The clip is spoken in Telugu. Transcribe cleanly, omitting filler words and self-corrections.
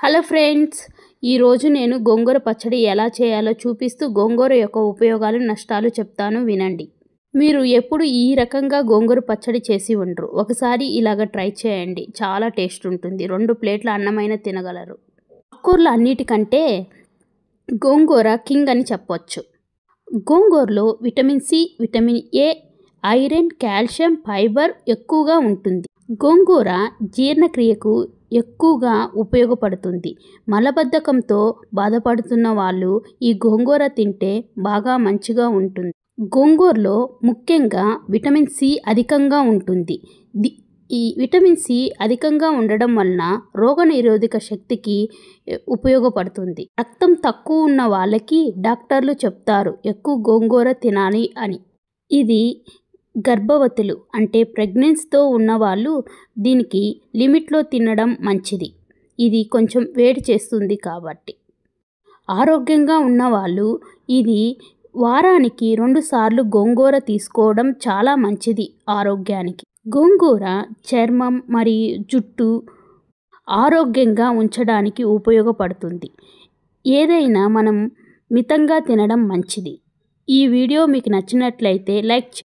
హలో ఫ్రెండ్స్, ఈరోజు నేను గోంగూర పచ్చడి ఎలా చేయాలో చూపిస్తూ గోంగూర యొక్క ఉపయోగాలు నష్టాలు చెప్తాను వినండి. మీరు ఎప్పుడు ఈ రకంగా గోంగూర పచ్చడి చేసి ఉండరు. ఒకసారి ఇలాగ ట్రై చేయండి, చాలా టేస్ట్ ఉంటుంది. 2 ప్లేట్ల అన్నమైన తినగలరు. ఆకుకూరలు అన్నిటికంటే గోంగూర కింగ్ అని చెప్పొచ్చు. గోంగూరలో vitamin C, vitamin A, iron, calcium, fibre ఎక్కువగా ఉంటుంది. గోంగూర జీర్ణక్రియకు ఎక్కువగా ఉపయోగపడుతుంది. మలబద్ధకంతో బాధపడుతున్న వాళ్ళు ఈ గోంగూర తింటే బాగా మంచిగా ఉంటుంది. గోంగూరలో ముఖ్యంగా విటమిన్ సి అధికంగా ఉంటుంది. ఈ విటమిన్ సి అధికంగా ఉండడం వలన రోగనిరోధక శక్తికి ఉపయోగపడుతుంది. రక్తం తక్కువ ఉన్న వాళ్ళకి డాక్టర్లు చెప్తారు ఎక్కువ గోంగూర తినాలి అని. ఇది గర్భవతులు అంటే ప్రెగ్నెన్సీతో ఉన్నవాళ్ళు దీనికి లిమిట్లో తినడం మంచిది. ఇది కొంచెం వేడి చేస్తుంది కాబట్టి. ఆరోగ్యంగా ఉన్నవాళ్ళు ఇది వారానికి 2 సార్లు గోంగూర తీసుకోవడం చాలా మంచిది ఆరోగ్యానికి. గోంగూర చర్మం మరియు జుట్టు ఆరోగ్యంగా ఉంచడానికి ఉపయోగపడుతుంది. ఏదైనా మనం మితంగా తినడం మంచిది. ఈ వీడియో మీకు నచ్చినట్లయితే లైక్